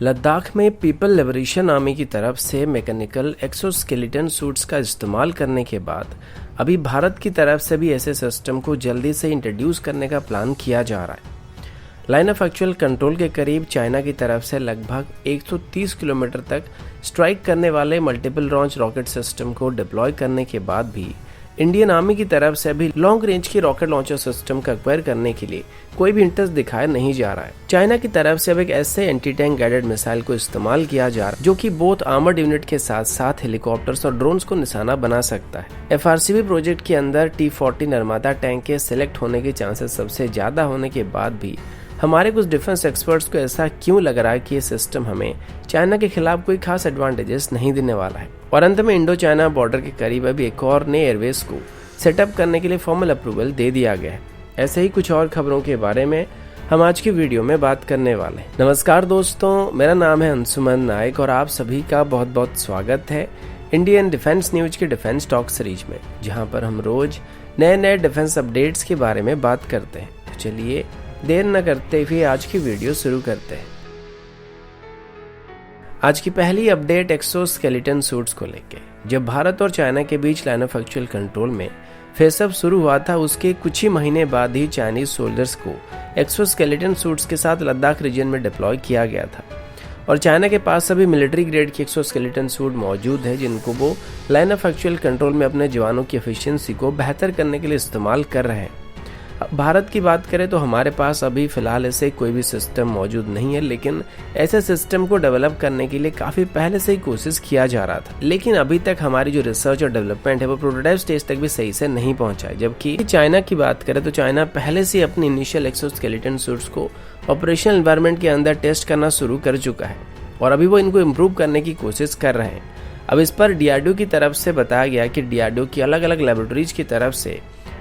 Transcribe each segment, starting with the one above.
लद्दाख में people liberation army की तरफ से मैकेनिकल एक्सोस्केलेटन सूट्स का इस्तेमाल करने के बाद अभी भारत की तरफ से भी ऐसे सिस्टम को जल्दी से इंट्रोड्यूस करने का प्लान किया जा रहा है। लाइन ऑफ एक्चुअल कंट्रोल के करीब चाइना की तरफ से लगभग 130 किलोमीटर तक स्ट्राइक करने वाले मल्टीपल लॉन्च रॉकेट सिस्टम को डिप्लॉय करने के बाद भी इंडियन आर्मी की तरफ से अभी लॉन्ग रेंज की रॉकेट लॉन्चर सिस्टम का एक्वायर करने के लिए कोई भी इंटरेस्ट दिखाया नहीं जा रहा है। चाइना की तरफ से अब एक ऐसे एंटी टैंक गाइडेड मिसाइल को इस्तेमाल किया जा रहा है जो कि बोथ आर्मर्ड यूनिट के साथ साथ हेलीकॉप्टर्स और ड्रोन्स को निशाना बना सकता है। FRCB प्रोजेक्ट के अंदर T-40 नर्मदा टैंक के सिलेक्ट होने के चांसेस सबसे ज्यादा होने के बाद भी हमारे कुछ डिफेंस एक्सपर्ट्स को ऐसा क्यों लग रहा है कि ये सिस्टम हमें चाइना के खिलाफ कोई खास एडवांटेजेस नहीं देने वाला है। और अंत में इंडो चाइना बॉर्डर के करीब अभी एक और नए एयरवेज को सेटअप करने के लिए फॉर्मल अप्रूवल दे दिया गया है। ऐसे ही कुछ और खबरों के बारे में हम आज की वीडियो में बात करने वाले हैं। नमस्कार दोस्तों, मेरा नाम है अंशुमन नायक और आप सभी का बहुत बहुत स्वागत है इंडियन डिफेंस न्यूज के डिफेंस टॉक सीरीज में, जहां पर हम रोज नए नए डिफेंस अपडेट्स के बारे में बात करते हैं। तो चलिए देर न करते हुए आज की वीडियो शुरू करते हैं। आज की पहली अपडेट एक्सोस्केलेटन सूट्स को लेके। जब भारत और चाइना के बीच लाइन ऑफ एक्चुअल कंट्रोल में फेसअप शुरू हुआ था, उसके कुछ ही महीने बाद ही चाइनीज सोल्जर्स को एक्सोस्केलेटन सूट्स के साथ लद्दाख रीजन में डिप्लॉय किया गया था और चाइना के पास सभी मिलिट्री ग्रेड की एक्सोस्केलेटन सूट मौजूद है जिनको वो लाइन ऑफ एक्चुअल कंट्रोल में अपने जवानों की एफिशिएंसी को बेहतर करने के लिए इस्तेमाल कर रहे हैं। भारत की बात करें तो हमारे पास अभी फिलहाल ऐसे कोई भी सिस्टम मौजूद नहीं है, लेकिन ऐसे सिस्टम को डेवलप करने के लिए काफी पहले से ही कोशिश किया जा रहा था। लेकिन अभी तक हमारी जो रिसर्च और डेवलपमेंट है वो प्रोटोटाइप स्टेज तक भी सही से नहीं पहुंचा है। जबकि चाइना की बात करें तो चाइना पहले से अपनी इनिशियल एक्सोस्केलेटन सूट्स को ऑपरेशनल एनवायरनमेंट के अंदर टेस्ट करना शुरू कर चुका है और अभी वो इनको इम्प्रूव करने की कोशिश कर रहे हैं। अब इस पर DRDO की तरफ से बताया गया कि DRDO की अलग अलग लेबोरेटरीज की तरफ से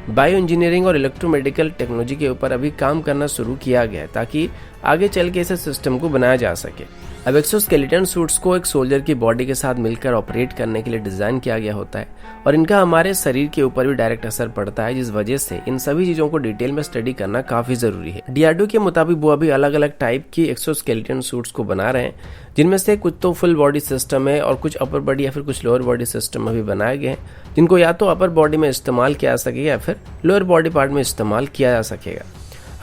बायो इंजीनियरिंग और इलेक्ट्रोमेडिकल टेक्नोलॉजी के ऊपर अभी काम करना शुरू किया गया है ताकि आगे चल के इस सिस्टम को बनाया जा सके। अब एक्सोस्केलेटन सूट्स को एक सोल्जर की बॉडी के साथ मिलकर ऑपरेट करने के लिए डिजाइन किया गया होता है और इनका हमारे शरीर के ऊपर भी डायरेक्ट असर पड़ता है, जिस वजह से इन सभी चीजों को डिटेल में स्टडी करना काफी जरूरी है। DRDO के मुताबिक वो अभी अलग अलग टाइप की एक्सोस्केलेटन सूट्स को बना रहे हैं, जिनमें से कुछ तो फुल बॉडी सिस्टम है और कुछ अपर बॉडी या फिर कुछ लोअर बॉडी सिस्टम अभी बनाए गए हैं, जिनको या तो अपर बॉडी में इस्तेमाल किया जा सकेगा या फिर लोअर बॉडी पार्ट में इस्तेमाल किया जा सकेगा।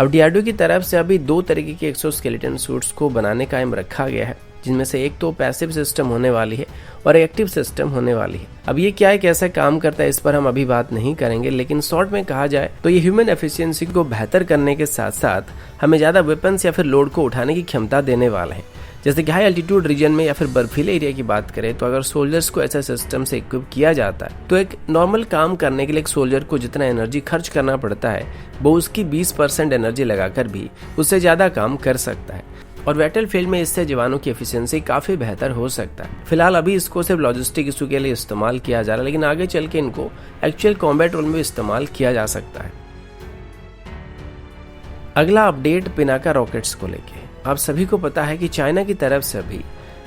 अब DRDO की तरफ से अभी दो तरीके के एक्सोस्केलेटन सूट्स को बनाने का एम रखा गया है, जिनमें से एक तो पैसिव सिस्टम होने वाली है और एक्टिव सिस्टम होने वाली है। अब ये क्या है, कैसे काम करता है, इस पर हम अभी बात नहीं करेंगे, लेकिन शॉर्ट में कहा जाए तो ये ह्यूमन एफिशिएंसी को बेहतर करने के साथ साथ हमें ज्यादा वेपन्स या फिर लोड को उठाने की क्षमता देने वाला है। जैसे कि हाई एल्टीट्यूड रीजन में या फिर बर्फीले एरिया की बात करें तो अगर सोल्जर्स को ऐसा सिस्टम से इक्विप किया जाता है तो एक नॉर्मल काम करने के लिए एक सोल्जर को जितना एनर्जी खर्च करना पड़ता है वो उसकी 20% एनर्जी लगाकर भी उससे ज्यादा काम कर सकता है और बैटल फील्ड में इससे जवानों की एफिशिएंसी काफी बेहतर हो सकता है। फिलहाल अभी इसको सिर्फ लॉजिस्टिक इशू के लिए इस्तेमाल किया जा रहा है, लेकिन आगे चल के इनको एक्चुअल कॉम्बैट रोल में इस्तेमाल किया जा सकता है। अगला अपडेट पिनाका रॉकेट्स को लेके। आप सभी को पता है कि चाइना की तरफ से भी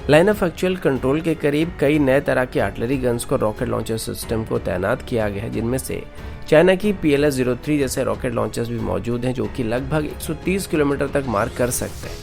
लाइन ऑफ एक्चुअल कंट्रोल के करीब कई नए तरह के आर्टिलरी गन्स को रॉकेट लॉन्चर सिस्टम को तैनात किया गया है, जिनमें से चाइना की PLS-03 जैसे रॉकेट लॉन्चर्स भी मौजूद हैं जो कि लगभग 130 किलोमीटर तक मार कर सकते हैं।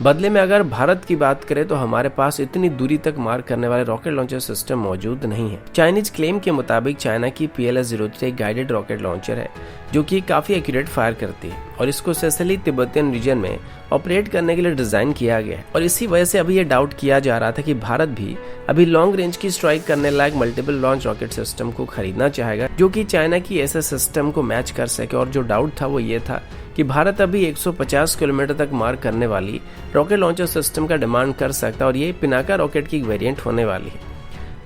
बदले में अगर भारत की बात करें तो हमारे पास इतनी दूरी तक मार करने वाले रॉकेट लॉन्चर सिस्टम मौजूद नहीं है। चाइनीज क्लेम के मुताबिक चाइना की PLS-03 एक गाइडेड रॉकेट लॉन्चर है जो कि काफी एक्यूरेट फायर करती है और इसको स्पेशली तिब्बतियन रीजन में ऑपरेट करने के लिए डिजाइन किया गया है और इसी वजह से अभी ये डाउट किया जा रहा था कि भारत भी अभी लॉन्ग रेंज की स्ट्राइक करने लायक मल्टीपल लॉन्च रॉकेट सिस्टम को खरीदना चाहेगा जो कि चाइना की ऐसे सिस्टम को मैच कर सके। और जो डाउट था वो ये था कि भारत अभी 150 किलोमीटर तक मार करने वाली रॉकेट लॉन्चर सिस्टम का डिमांड कर सकता है और ये पिनाका रॉकेट की एक वेरिएंट होने वाली है।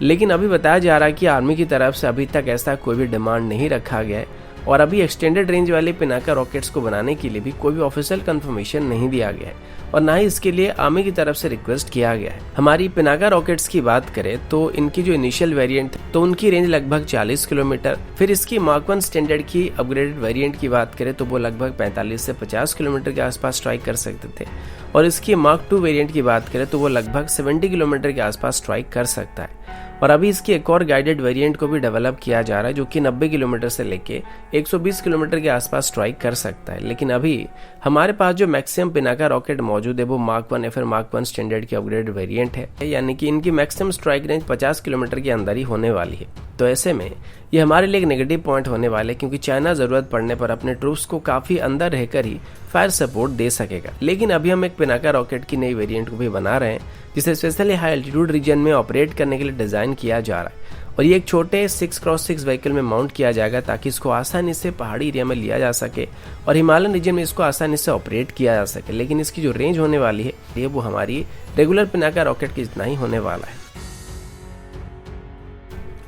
लेकिन अभी बताया जा रहा है कि आर्मी की तरफ से अभी तक ऐसा कोई भी डिमांड नहीं रखा गया है और अभी एक्सटेंडेड रेंज वाले पिनाका रॉकेट्स को बनाने के लिए भी कोई भी ऑफिशियल कंफर्मेशन नहीं दिया गया है और ना ही इसके लिए आर्मी की तरफ से रिक्वेस्ट किया गया है। हमारी पिनाका रॉकेट्स की बात करें तो इनकी जो इनिशियल वेरिएंट तो उनकी रेंज लगभग 40 किलोमीटर, फिर इसकी मार्क 1 स्टैंडर्ड की अपग्रेडेड वेरिएंट की बात करें तो वो लगभग 45 से 50 किलोमीटर के आसपास स्ट्राइक कर सकते थे और इसकी मार्क 2 वेरिएंट की बात करें तो वो लगभग 70 किलोमीटर के आसपास स्ट्राइक कर सकता है। और अभी इसकी एक और गाइडेड वेरिएंट को भी डेवलप किया जा रहा है जो कि 90 किलोमीटर से लेके 120 किलोमीटर के आसपास स्ट्राइक कर सकता है। लेकिन अभी हमारे पास जो मैक्सिमम पिनाका रॉकेट मौजूद है वो मार्क 1 या फिर मार्क 1 स्टैंडर्ड की अपग्रेड वेरिएंट है, यानी कि इनकी मैक्सिमम स्ट्राइक रेंज 50 किलोमीटर के अंदर ही होने वाली है। तो ऐसे में ये हमारे लिए एक नेगेटिव पॉइंट होने वाले, क्योंकि चाइना जरूरत पड़ने पर अपने ट्रूप्स को काफी अंदर रहकर ही फायर सपोर्ट दे सकेगा। लेकिन अभी हम एक पिनाका रॉकेट की नई वेरिएंट को भी बना रहे हैं, जिसे स्पेशली हाई एल्टीट्यूड रीजन में ऑपरेट करने के लिए डिजाइन किया जा रहा है, और ये एक छोटे 6x6 व्हीकल में माउंट किया जाएगा ताकि इसको आसानी से पहाड़ी एरिया में लिया जा सके और हिमालयन रीजन में इसको आसानी से ऑपरेट किया जा सके। लेकिन इसकी जो रेंज होने वाली है ये वो हमारी रेगुलर पिनाका रॉकेट की जितना ही होने वाला है।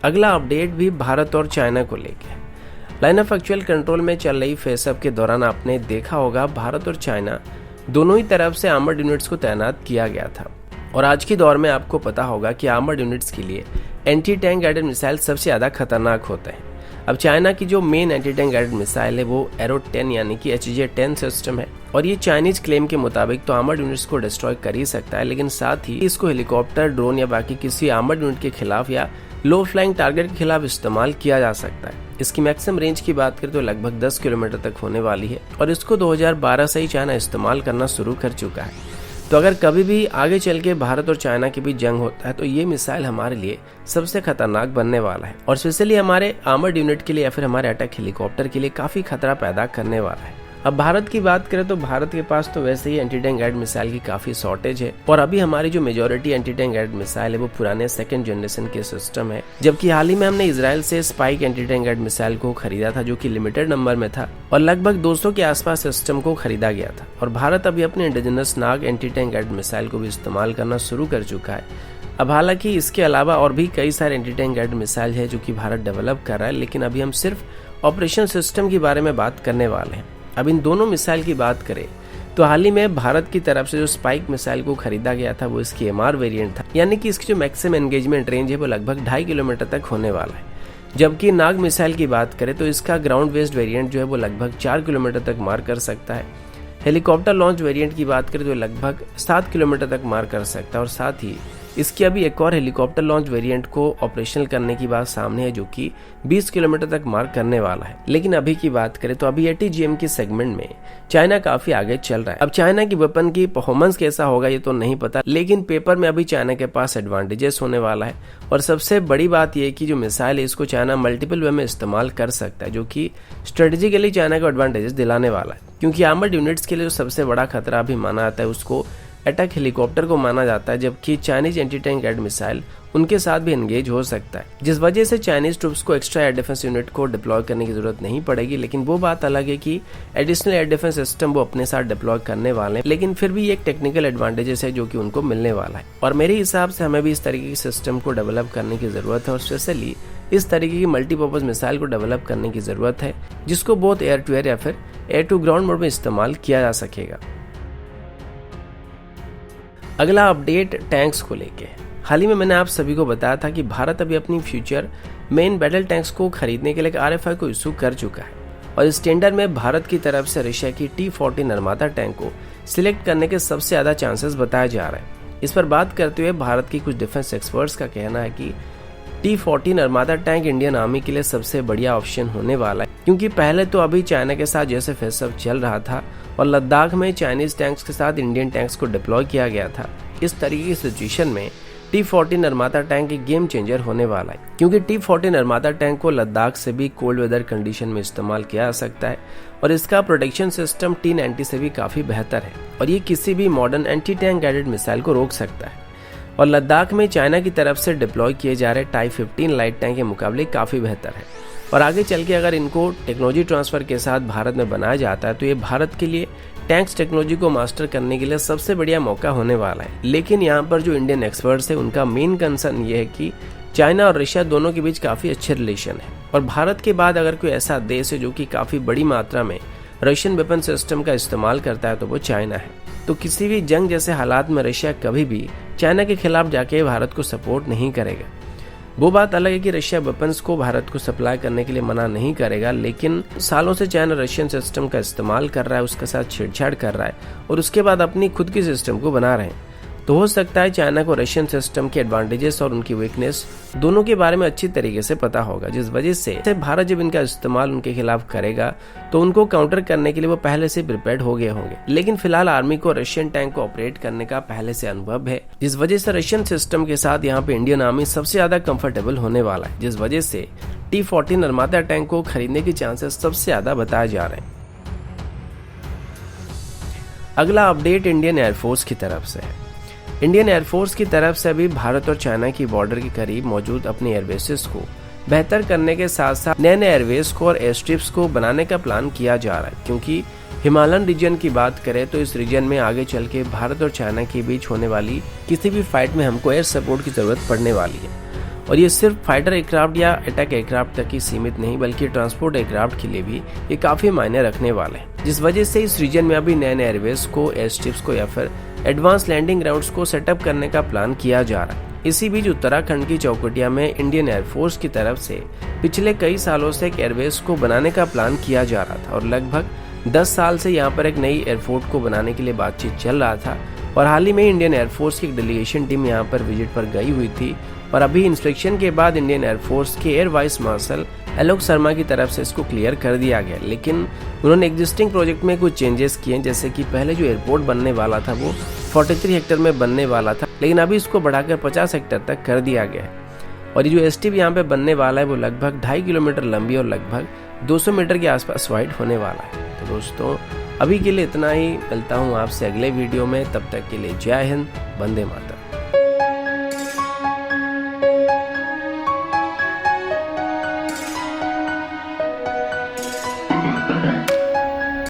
अगला अपडेट भी भारत और चाइना को लेकर। लाइन ऑफ एक्चुअल कंट्रोल में चल रही फेसअप के दौरान आपने देखा होगा भारत और चाइना दोनों ही तरफ से आर्मर्ड यूनिट्स को तैनात किया गया था, और आज के दौर में आपको पता होगा कि आर्मर्ड यूनिट्स के लिए एंटी टैंक गाइडेड मिसाइल सबसे ज्यादा खतरनाक होते हैं। अब चाइना की जो main anti tank guided missile है वो एरो 10 यानी कि HJ-10 सिस्टम है, और ये चाइनीज क्लेम के मुताबिक तो आर्मर्ड यूनिट्स को डिस्ट्रॉय कर ही सकता है, लेकिन साथ ही इसको हेलीकॉप्टर, ड्रोन या बाकी किसी आर्मर्ड यूनिट के खिलाफ या लो फ्लाइंग टारगेट के खिलाफ इस्तेमाल किया जा सकता है। इसकी मैक्सिमम रेंज की बात करें तो लगभग 10 किलोमीटर तक होने वाली है, और इसको 2012 से ही चाइना इस्तेमाल करना शुरू कर चुका है। तो अगर कभी भी आगे चल के भारत और चाइना के बीच जंग होता है तो ये मिसाइल हमारे लिए सबसे खतरनाक बनने वाला है, और स्पेशली हमारे आर्मर्ड यूनिट के लिए या फिर हमारे अटैक हेलीकॉप्टर के लिए काफी खतरा पैदा करने वाला है। अब भारत की बात करें तो भारत के पास तो वैसे ही एंटी टैंक गाइडेड मिसाइल की काफी शॉर्टेज है, और अभी हमारी जो majority anti tank guided missile है वो पुराने 2nd जनरेशन के सिस्टम है, जबकि हाल ही में हमने इजराइल से spike anti tank guided missile को खरीदा था जो कि लिमिटेड नंबर में था, और लगभग 200 के आसपास सिस्टम को खरीदा गया था। और भारत अभी अपने इंडिजिनस नाग एंटी टैंक गाइडेड मिसाइल को भी इस्तेमाल करना शुरू कर चुका है। अब हालांकि इसके अलावा और भी कई सारे एंटी टैंक गाइडेड मिसाइल है जो कि भारत डेवलप कर रहा है, लेकिन अभी हम सिर्फ ऑपरेशन सिस्टम के बारे में बात करने वाले हैं। अब इन दोनों मिसाइल की बात करें तो हाल ही में भारत की तरफ से जो स्पाइक मिसाइल को खरीदा गया था वो इसकी MR वेरिएंट था, यानी कि इसकी जो मैक्सिमम एंगेजमेंट रेंज है वो लगभग 2.5 किलोमीटर तक होने वाला है। जबकि नाग मिसाइल की बात करें तो इसका ग्राउंड बेस्ड वेरिएंट जो है वो लगभग 4 किलोमीटर तक मार कर सकता है। हेलीकॉप्टर लॉन्च वेरिएंट की बात करें तो लगभग 7 किलोमीटर तक मार कर सकता है, और साथ ही इसकी अभी एक और हेलीकॉप्टर लॉन्च वेरिएंट को ऑपरेशनल करने की बात सामने है जो कि 20 किलोमीटर तक मार करने वाला है। लेकिन अभी की बात करें तो अभी ATGM की सेगमेंट में चाइना काफी आगे चल रहा है। अब चाइना की वेपन की परफॉर्मेंस कैसा होगा ये तो नहीं पता, लेकिन पेपर में अभी चाइना के पास एडवांटेजेस होने वाला है, और सबसे बड़ी बात यह कि जो मिसाइल है इसको चाइना मल्टीपल वे में इस्तेमाल कर सकता है, जो कि स्ट्रेटेजिकली चाइना को एडवांटेजेस दिलाने वाला है। क्योंकि आर्मर्ड यूनिट्स के लिए जो सबसे बड़ा खतरा अभी माना जाता है उसको अटैक हेलीकॉप्टर को माना जाता है, जबकि Chinese anti tank guided missile उनके साथ भी एंगेज हो सकता है, जिस वजह से चाइनीज ट्रूप्स को एक्स्ट्रा एयर डिफेंस यूनिट को डिप्लॉय करने की जरूरत नहीं पड़ेगी। लेकिन वो बात अलग है कि एडिशनल एयर डिफेंस सिस्टम वो अपने साथ डिप्लॉय करने वाले हैं, लेकिन फिर भी एक टेक्निकल एडवांटेजेस है जो कि उनको मिलने वाला है। और मेरे हिसाब से हमें भी इस तरीके की सिस्टम को डेवलप करने की जरूरत है, और स्पेशली इस तरीके की मल्टीपर्पज मिसाइल को डेवलप करने की जरूरत है जिसको बहुत एयर टू एयर या फिर एयर टू ग्राउंड मोड में इस्तेमाल किया जा सकेगा। अगला अपडेट टैंक्स को लेके। हाल ही में मैंने आप सभी को बताया था कि भारत अभी अपनी फ्यूचर मेन बैटल टैंक्स को खरीदने के लिए RFI को इशू कर चुका है, और इस टेंडर में भारत की तरफ से रशिया की T-40 निर्माता टैंक को सिलेक्ट करने के सबसे ज्यादा चांसेस बताए जा रहे हैं। इस पर बात करते हुए भारत की कुछ डिफेंस एक्सपर्ट्स का कहना है कि T-40 निर्माता टैंक इंडियन आर्मी के लिए सबसे बढ़िया ऑप्शन होने वाला है, क्योंकि पहले तो अभी चाइना के साथ जैसे फेसअप चल रहा था और लद्दाख में चाइनीज टैंक्स के साथ इंडियन टैंक्स को डिप्लॉय किया गया था, इस तरीके की सिचुएशन में T-40 निर्माता टैंक एक गेम चेंजर होने वाला है, क्योंकि T-40 निर्माता टैंक को लद्दाख से भी कोल्ड वेदर कंडीशन में इस्तेमाल किया जा सकता है, और इसका प्रोटेक्शन सिस्टम T-90 से भी काफी बेहतर है, और ये किसी भी modern anti tank guided missile को रोक सकता है। और लद्दाख में चाइना की तरफ से डिप्लॉय किए जा रहे टाइप 15 लाइट टैंक के मुकाबले काफी बेहतर है, और आगे चल के अगर इनको टेक्नोलॉजी ट्रांसफर के साथ भारत में बनाया जाता है तो ये भारत के लिए टैंक्स टेक्नोलॉजी को मास्टर करने के लिए सबसे बढ़िया मौका होने वाला है। लेकिन यहाँ पर जो इंडियन एक्सपर्ट्स है उनका मेन कंसर्न ये है कि चाइना और रशिया दोनों के बीच काफी अच्छे रिलेशन है, और भारत के बाद अगर कोई ऐसा देश है जो कि काफी बड़ी मात्रा में रशियन वेपन सिस्टम का इस्तेमाल करता है तो वो चाइना है। तो किसी भी जंग जैसे हालात में रशिया कभी भी चाइना के खिलाफ जाके भारत को सपोर्ट नहीं करेगा। वो बात अलग है कि रशिया वेपन्स को भारत को सप्लाई करने के लिए मना नहीं करेगा, लेकिन सालों से चाइना रशियन सिस्टम का इस्तेमाल कर रहा है, उसके साथ छेड़छाड़ कर रहा है, और उसके बाद अपनी खुद की सिस्टम को बना रहे हैं। तो हो सकता है चाइना को रशियन सिस्टम के एडवांटेजेस और उनकी वीकनेस दोनों के बारे में अच्छी तरीके से पता होगा, जिस वजह से भारत जब इनका इस्तेमाल उनके खिलाफ करेगा तो उनको काउंटर करने के लिए वो पहले से प्रिपेयर्ड हो गए होंगे। लेकिन फिलहाल आर्मी को रशियन टैंक को ऑपरेट करने का पहले से अनुभव है, जिस वजह से रशियन सिस्टम के साथ यहाँ पे इंडियन आर्मी सबसे ज्यादा कंफर्टेबल होने वाला है, जिस वजह से T-14 अरमादा टैंक को खरीदने के चांसेस सबसे ज्यादा बताए जा रहे हैं। अगला अपडेट इंडियन एयरफोर्स की तरफ से है। इंडियन एयरफोर्स की तरफ से अभी भारत और चाइना की बॉर्डर के करीब मौजूद अपने एयरबेसेस को बेहतर करने के साथ साथ नए नए एयरवेज को और एयर स्ट्रिप्स को बनाने का प्लान किया जा रहा है, क्योंकि हिमालयन रीजन की बात करें तो इस रीजन में आगे चल के भारत और चाइना के बीच होने वाली किसी भी फाइट में हमको एयर सपोर्ट की जरूरत पड़ने वाली है। और ये सिर्फ फाइटर एयरक्राफ्ट या अटैक एयरक्राफ्ट तक ही सीमित नहीं, बल्कि ट्रांसपोर्ट एयरक्राफ्ट के लिए भी ये काफी मायने रखने वाले हैं, जिस वजह से इस रीजन में अभी नए नए एयरवेज को, एयर स्ट्रिप्स को या फिर एडवांस लैंडिंग ग्राउंड्स को सेटअप करने का प्लान किया जा रहा है। इसी बीच उत्तराखंड की चौकुटिया में इंडियन एयरफोर्स की तरफ से पिछले कई सालों से एक एयरबेस को बनाने का प्लान किया जा रहा था और लगभग 10 साल से यहाँ पर एक नई एयरपोर्ट को बनाने के लिए बातचीत चल रहा था। और हाल ही में इंडियन एयरफोर्स की एक डेलीगेशन टीम यहाँ पर विजिट पर गई हुई थी और अभी इंस्पेक्शन के बाद इंडियन एयरफोर्स के air vice marshal Alok Sharma की तरफ से इसको क्लियर कर दिया गया। लेकिन उन्होंने एग्जिस्टिंग प्रोजेक्ट में कुछ चेंजेस किए, जैसे कि पहले जो एयरपोर्ट बनने वाला था वो 43 हेक्टेयर में बनने वाला था, लेकिन अभी इसको बढ़ाकर 50 हेक्टेयर तक कर दिया गया है। और ये जो एसटीपी यहाँ पे बनने वाला है वो लगभग 2.5 किलोमीटर लंबी और लगभग 200 मीटर के आसपास वाइड होने वाला है। तो दोस्तों अभी के लिए इतना ही, मिलता हूँ आपसे अगले वीडियो में, तब तक के लिए जय हिंद, वंदे मातरम।